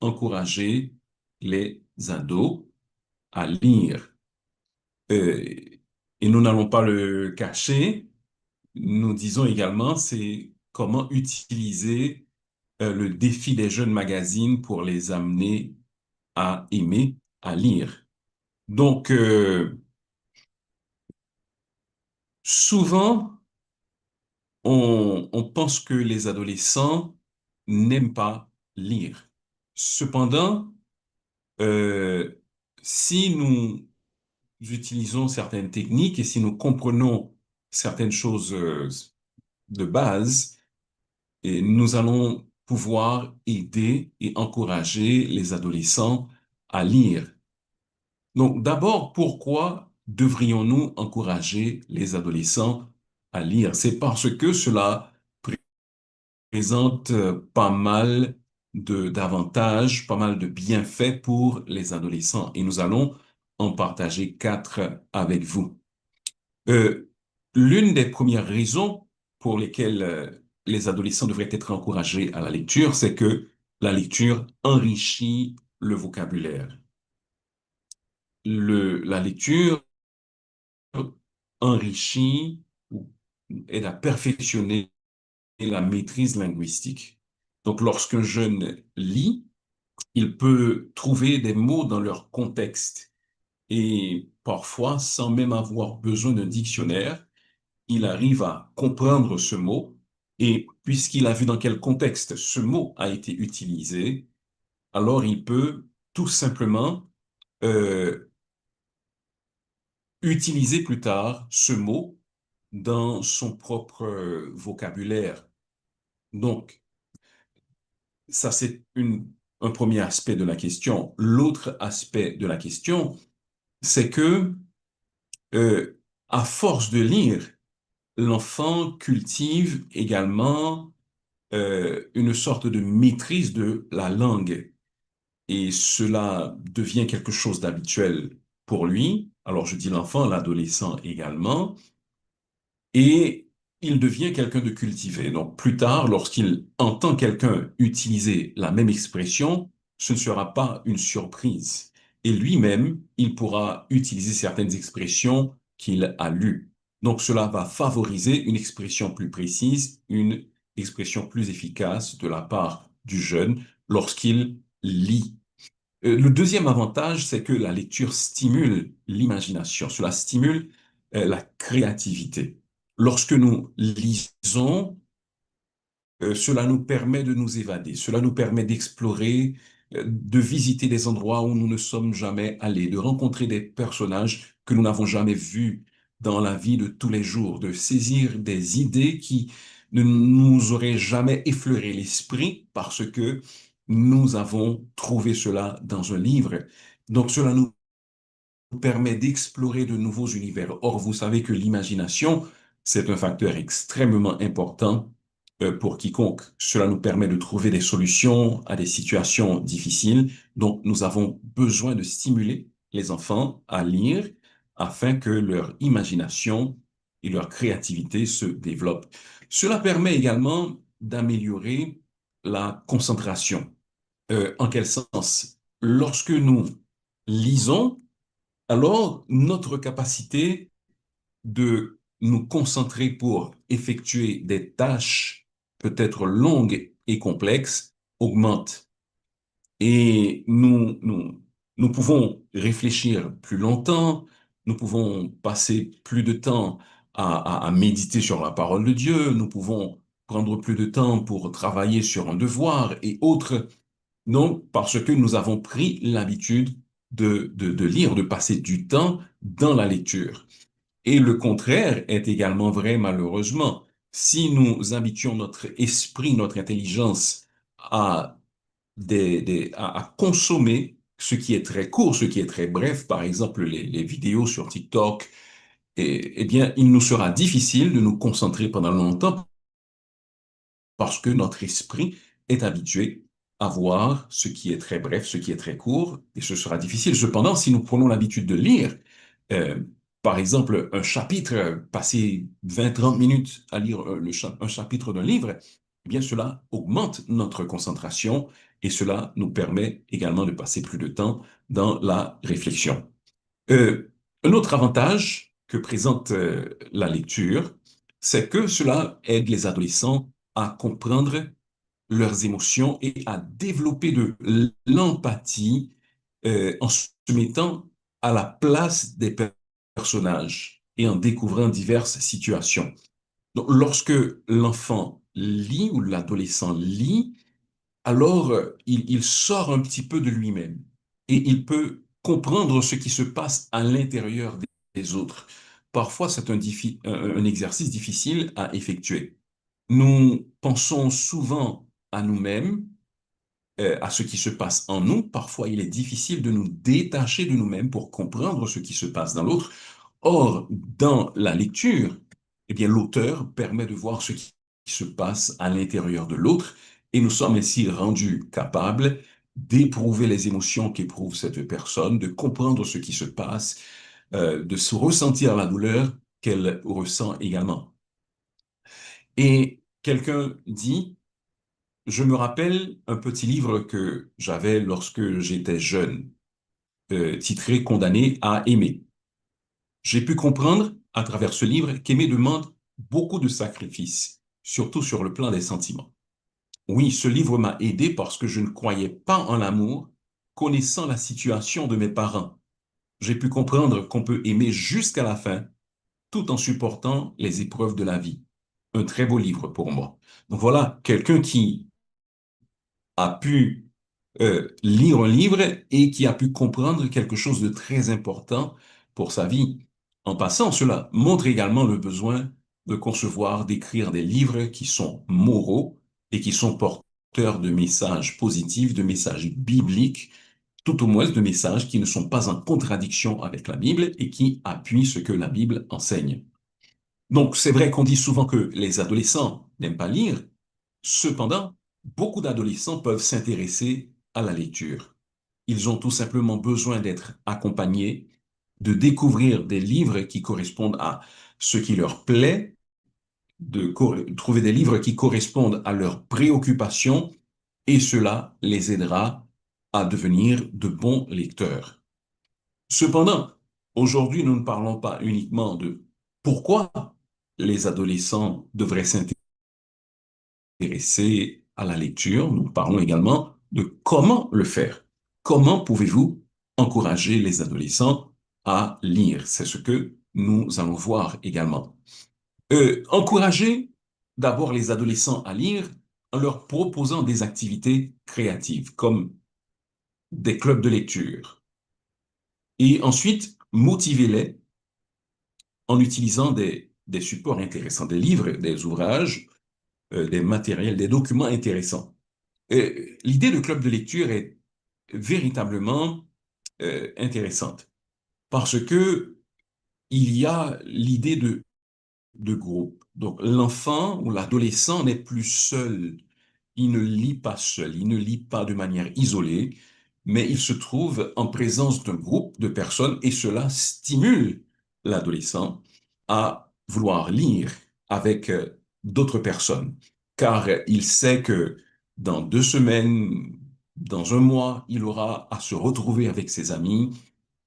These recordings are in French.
encourager les ados à lire. Euh, et nous n'allons pas le cacher. Nous disons également, c'est comment utiliser le défi des jeunes magazines pour les amener à aimer, à lire. Donc, souvent, on pense que les adolescents n'aiment pas lire. Cependant, euh, si nous utilisons certaines techniques et si nous comprenons certaines choses de base, et nous allons pouvoir aider et encourager les adolescents à lire. Donc, d'abord, pourquoi devrions-nous encourager les adolescents à lire? C'est parce que cela présente pas mal d'avantages, pas mal de bienfaits pour les adolescents. Et nous allons en partager quatre avec vous. Euh, L'une des premières raisons pour lesquelles les adolescents devraient être encouragés à la lecture, c'est que la lecture enrichit le vocabulaire. La lecture enrichit ou aide à perfectionner la maîtrise linguistique. Donc, lorsqu'un jeune lit, il peut trouver des mots dans leur contexte et parfois, sans même avoir besoin d'un dictionnaire, il arrive à comprendre ce mot et puisqu'il a vu dans quel contexte ce mot a été utilisé, alors il peut tout simplement euh, utiliser plus tard ce mot dans son propre vocabulaire. Donc, ça, c'est un premier aspect de la question. L'autre aspect de la question, c'est que, à force de lire, l'enfant cultive également une sorte de maîtrise de la langue. Et cela devient quelque chose d'habituel pour lui. Alors, je dis l'enfant, l'adolescent également. Et il devient quelqu'un de cultivé. Donc, plus tard, lorsqu'il entend quelqu'un utiliser la même expression, ce ne sera pas une surprise. Et lui-même, il pourra utiliser certaines expressions qu'il a lues. Donc, cela va favoriser une expression plus précise, une expression plus efficace de la part du jeune lorsqu'il lit. Le deuxième avantage, c'est que la lecture stimule l'imagination, cela stimule la créativité. Lorsque nous lisons, cela nous permet de nous évader, cela nous permet d'explorer, de visiter des endroits où nous ne sommes jamais allés, de rencontrer des personnages que nous n'avons jamais vus dans la vie de tous les jours, de saisir des idées qui ne nous auraient jamais effleuré l'esprit parce que nous avons trouvé cela dans un livre. Donc cela nous permet d'explorer de nouveaux univers. Or, vous savez que l'imagination, c'est un facteur extrêmement important pour quiconque. Cela nous permet de trouver des solutions à des situations difficiles. Donc, nous avons besoin de stimuler les enfants à lire afin que leur imagination et leur créativité se développent. Cela permet également d'améliorer la concentration. En quel sens? Lorsque nous lisons, alors notre capacité de nous concentrer pour effectuer des tâches peut-être longues et complexes augmente. Et nous pouvons réfléchir plus longtemps, nous pouvons passer plus de temps à méditer sur la parole de Dieu, nous pouvons prendre plus de temps pour travailler sur un devoir et autres. Non, parce que nous avons pris l'habitude de lire, de passer du temps dans la lecture. Et le contraire est également vrai, malheureusement. Si nous habituons notre esprit, notre intelligence à, à consommer ce qui est très court, ce qui est très bref, par exemple les vidéos sur TikTok, eh bien, il nous sera difficile de nous concentrer pendant longtemps parce que notre esprit est habitué à voir ce qui est très bref, ce qui est très court, et ce sera difficile. Cependant, si nous prenons l'habitude de lire, euh, par exemple, un chapitre, passer 20, 30 minutes à lire un chapitre d'un livre, eh bien cela augmente notre concentration et cela nous permet également de passer plus de temps dans la réflexion. Un autre avantage que présente la lecture, c'est que cela aide les adolescents à comprendre leurs émotions et à développer de l'empathie en se mettant à la place des personnages et en découvrant diverses situations. Donc, lorsque l'enfant lit ou l'adolescent lit, alors il sort un petit peu de lui-même et il peut comprendre ce qui se passe à l'intérieur des autres. Parfois, c'est un exercice difficile à effectuer. Nous pensons souvent à nous-mêmes, à ce qui se passe en nous. Parfois, il est difficile de nous détacher de nous-mêmes pour comprendre ce qui se passe dans l'autre. Or, dans la lecture, eh bien, l'auteur permet de voir ce qui se passe à l'intérieur de l'autre et nous sommes ainsi rendus capables d'éprouver les émotions qu'éprouve cette personne, de comprendre ce qui se passe, de se ressentir la douleur qu'elle ressent également. Et quelqu'un dit, je me rappelle un petit livre que j'avais lorsque j'étais jeune, titré Condamné à aimer. J'ai pu comprendre à travers ce livre qu'aimer demande beaucoup de sacrifices, surtout sur le plan des sentiments. Oui, ce livre m'a aidé parce que je ne croyais pas en l'amour, connaissant la situation de mes parents. J'ai pu comprendre qu'on peut aimer jusqu'à la fin, tout en supportant les épreuves de la vie. Un très beau livre pour moi. Donc voilà, quelqu'un qui a pu lire un livre et qui a pu comprendre quelque chose de très important pour sa vie. En passant, cela montre également le besoin de concevoir, d'écrire des livres qui sont moraux et qui sont porteurs de messages positifs, de messages bibliques, tout au moins de messages qui ne sont pas en contradiction avec la Bible et qui appuient ce que la Bible enseigne. Donc, c'est vrai qu'on dit souvent que les adolescents n'aiment pas lire. Cependant, beaucoup d'adolescents peuvent s'intéresser à la lecture. Ils ont tout simplement besoin d'être accompagnés, de découvrir des livres qui correspondent à ce qui leur plaît, trouver des livres qui correspondent à leurs préoccupations, et cela les aidera à devenir de bons lecteurs. Cependant, aujourd'hui, nous ne parlons pas uniquement de pourquoi les adolescents devraient s'intéresser à la lecture, nous parlons également de comment le faire. Comment pouvez-vous encourager les adolescents à lire? C'est ce que nous allons voir également. Encourager d'abord les adolescents à lire en leur proposant des activités créatives comme des clubs de lecture. Et ensuite, motivez-les en utilisant des supports intéressants, des livres, des ouvrages, des matériels, des documents intéressants. L'idée de club de lecture est véritablement intéressante parce que il y a l'idée de groupe. Donc l'enfant ou l'adolescent n'est plus seul. Il ne lit pas seul, il ne lit pas de manière isolée, mais il se trouve en présence d'un groupe de personnes et cela stimule l'adolescent à vouloir lire avec d'autres personnes, car il sait que dans 2 semaines, dans un mois, il aura à se retrouver avec ses amis,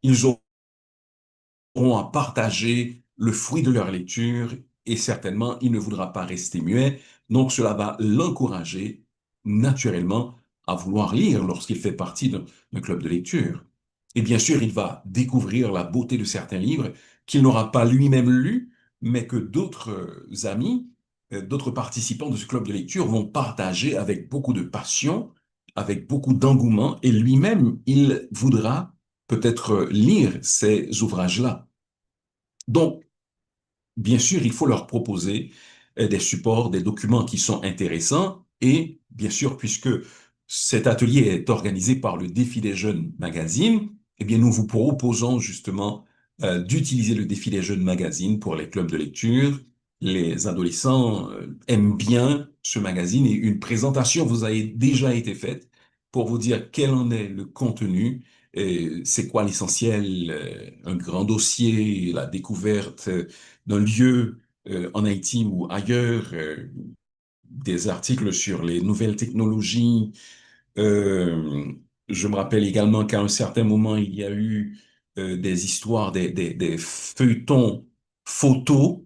ils auront à partager le fruit de leur lecture et certainement il ne voudra pas rester muet. Donc cela va l'encourager naturellement à vouloir lire lorsqu'il fait partie d'un club de lecture. Et bien sûr, il va découvrir la beauté de certains livres qu'il n'aura pas lui-même lus, mais que d'autres amis, d'autres participants de ce club de lecture vont partager avec beaucoup de passion, avec beaucoup d'engouement, et lui-même, il voudra peut-être lire ces ouvrages-là. Donc, bien sûr, il faut leur proposer des supports, des documents qui sont intéressants et, bien sûr, puisque cet atelier est organisé par le Défi des Jeunes Magazine, eh bien, nous vous proposons justement d'utiliser le Défi des Jeunes Magazine pour les clubs de lecture. Les adolescents aiment bien ce magazine et une présentation vous a déjà été faite pour vous dire quel en est le contenu, c'est quoi l'essentiel, un grand dossier, la découverte d'un lieu en Haïti ou ailleurs, des articles sur les nouvelles technologies. Euh, je me rappelle également qu'à un certain moment, il y a eu des histoires, des feuilletons photos,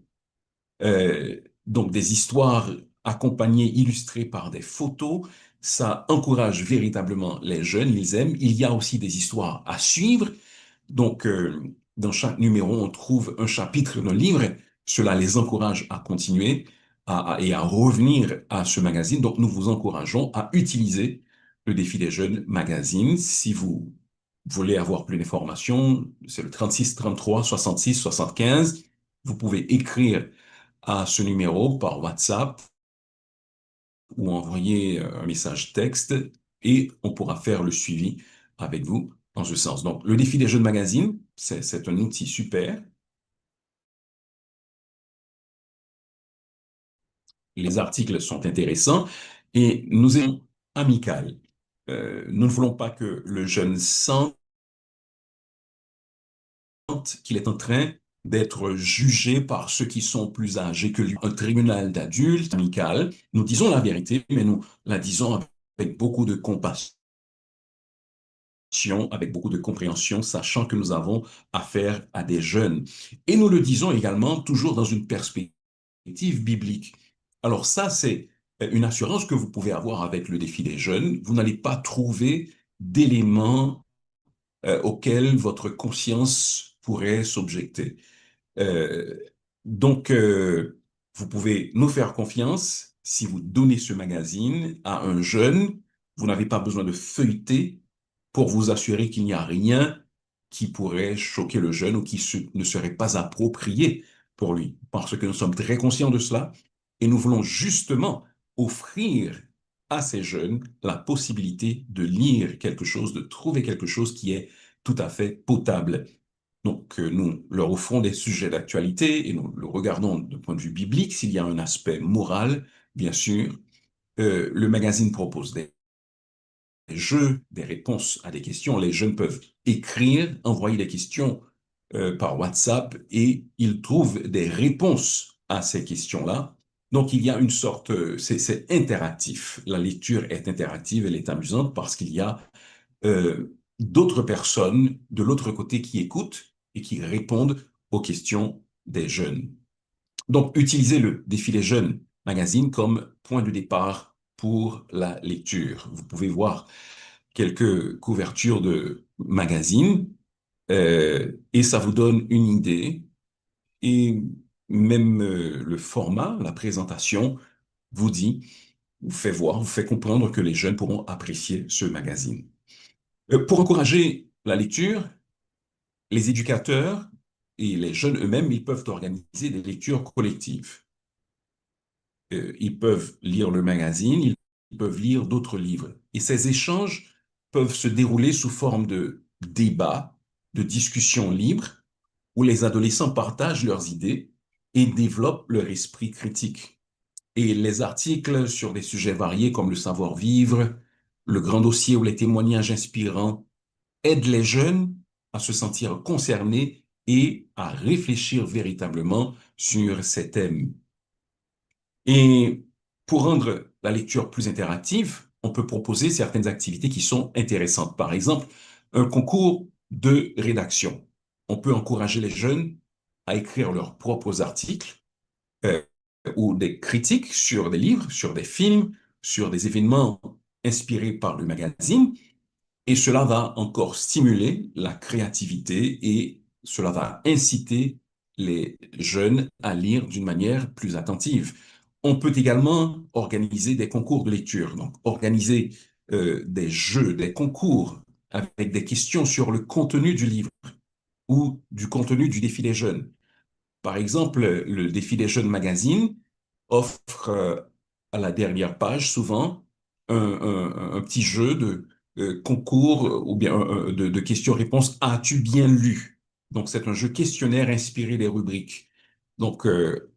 donc des histoires accompagnées, illustrées par des photos. Ça encourage véritablement les jeunes, ils aiment. Il y a aussi des histoires à suivre. Donc, dans chaque numéro, on trouve un chapitre d'un livre. Cela les encourage à continuer et à revenir à ce magazine. Donc, nous vous encourageons à utiliser le défi des jeunes magazine. Si vous voulez avoir plus d'informations, c'est le 36 33 66 75. Vous pouvez écrire à ce numéro par WhatsApp ou envoyer un message texte et on pourra faire le suivi avec vous en ce sens. Donc, le défi des jeunes magazines, c'est un outil super. Les articles sont intéressants et nous sommes amical. Nous ne voulons pas que le jeune sente qu'il est en train d'être jugé par ceux qui sont plus âgés que lui. Un tribunal d'adultes amical, nous disons la vérité, mais nous la disons avec beaucoup de compassion, avec beaucoup de compréhension, sachant que nous avons affaire à des jeunes. Et nous le disons également toujours dans une perspective biblique. Alors ça, c'est une assurance que vous pouvez avoir avec le défi des jeunes. Vous n'allez pas trouver d'éléments auxquels votre conscience pourrait s'objecter. Euh, donc, vous pouvez nous faire confiance si vous donnez ce magazine à un jeune. Vous n'avez pas besoin de feuilleter pour vous assurer qu'il n'y a rien qui pourrait choquer le jeune ou ne serait pas approprié pour lui. Parce que nous sommes très conscients de cela et nous voulons justement offrir à ces jeunes la possibilité de lire quelque chose, de trouver quelque chose qui est tout à fait potable. Donc, nous leur offrons des sujets d'actualité et nous le regardons d'un point de vue biblique. S'il y a un aspect moral, bien sûr, le magazine propose des jeux, des réponses à des questions. Les jeunes peuvent écrire, envoyer des questions par WhatsApp et ils trouvent des réponses à ces questions-là. Donc, il y a une sorte, c'est interactif. La lecture est interactive, elle est amusante parce qu'il y a d'autres personnes de l'autre côté qui écoutent et qui répondent aux questions des jeunes. Donc, utilisez le défi des jeunes magazine comme point de départ pour la lecture. Vous pouvez voir quelques couvertures de magazines et ça vous donne une idée et même le format, la présentation vous dit, vous fait voir, vous fait comprendre que les jeunes pourront apprécier ce magazine. Pour encourager la lecture, les éducateurs et les jeunes eux-mêmes, ils peuvent organiser des lectures collectives. Ils peuvent lire le magazine, ils peuvent lire d'autres livres. Et ces échanges peuvent se dérouler sous forme de débats, de discussions libres, où les adolescents partagent leurs idées et développent leur esprit critique. Et les articles sur des sujets variés comme le savoir-vivre, le grand dossier ou les témoignages inspirants aident les jeunes à se sentir concernés et à réfléchir véritablement sur ces thèmes. Et pour rendre la lecture plus interactive, on peut proposer certaines activités qui sont intéressantes. Par exemple, un concours de rédaction. On peut encourager les jeunes à écrire leurs propres articles euh, ou des critiques sur des livres, sur des films, sur des événements inspirés par le magazine. Et cela va encore stimuler la créativité et cela va inciter les jeunes à lire d'une manière plus attentive. On peut également organiser des concours de lecture, donc organiser des jeux, des concours avec des questions sur le contenu du livre ou du contenu du défi des jeunes. Par exemple, le défi des jeunes magazine offre à la dernière page souvent un petit jeu de concours ou bien de questions-réponses. As-tu bien lu? Donc, c'est un jeu questionnaire inspiré des rubriques. Donc,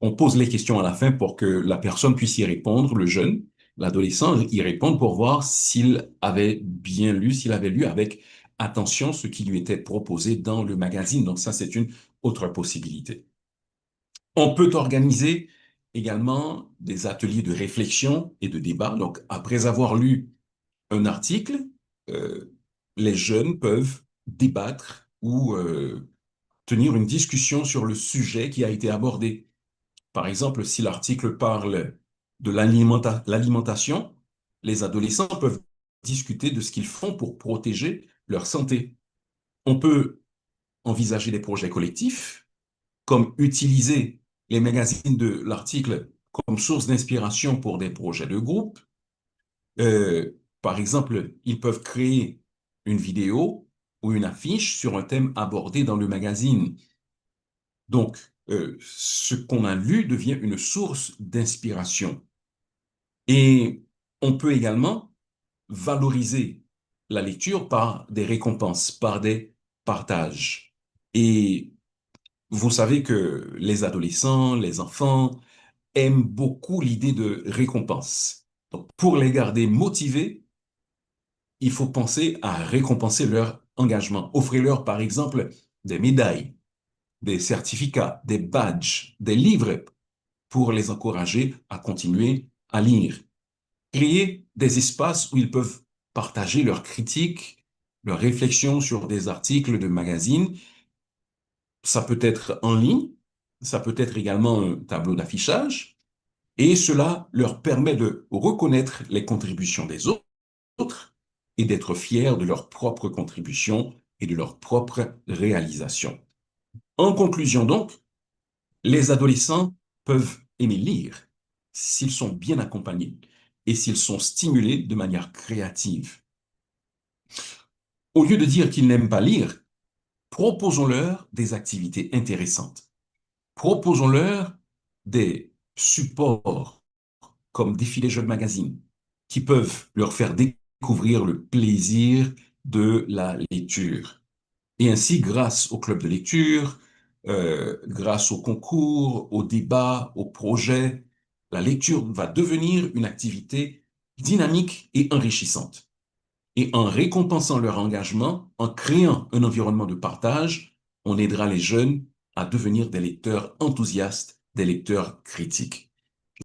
on pose les questions à la fin pour que la personne puisse y répondre, le jeune, l'adolescent y répondre pour voir s'il avait bien lu, s'il avait lu avec attention ce qui lui était proposé dans le magazine. Donc, ça, c'est une autre possibilité. On peut organiser également des ateliers de réflexion et de débat. Donc, après avoir lu un article, euh, les jeunes peuvent débattre ou tenir une discussion sur le sujet qui a été abordé. Par exemple, si l'article parle de l'alimentation, les adolescents peuvent discuter de ce qu'ils font pour protéger leur santé. On peut envisager des projets collectifs, comme utiliser les magazines de l'article comme source d'inspiration pour des projets de groupe. Par exemple, ils peuvent créer une vidéo ou une affiche sur un thème abordé dans le magazine. Donc, ce qu'on a lu devient une source d'inspiration. Et on peut également valoriser la lecture par des récompenses, par des partages. Et vous savez que les adolescents, les enfants aiment beaucoup l'idée de récompense. Donc, pour les garder motivés, il faut penser à récompenser leur engagement. Offrez-leur, par exemple, des médailles, des certificats, des badges, des livres pour les encourager à continuer à lire. Créer des espaces où ils peuvent partager leurs critiques, leurs réflexions sur des articles de magazines. Ça peut être en ligne, ça peut être également un tableau d'affichage, et cela leur permet de reconnaître les contributions des autres et d'être fiers de leurs propres contributions et de leurs propres réalisations. En conclusion donc, les adolescents peuvent aimer lire s'ils sont bien accompagnés et s'ils sont stimulés de manière créative. Au lieu de dire qu'ils n'aiment pas lire, proposons-leur des activités intéressantes. Proposons-leur des supports comme Défilé Jeunes Magazine qui peuvent leur faire découvrir le plaisir de la lecture. Et ainsi, grâce au club de lecture, grâce au concours, au débat, au projet, la lecture va devenir une activité dynamique et enrichissante. Et en récompensant leur engagement, en créant un environnement de partage, on aidera les jeunes à devenir des lecteurs enthousiastes, des lecteurs critiques.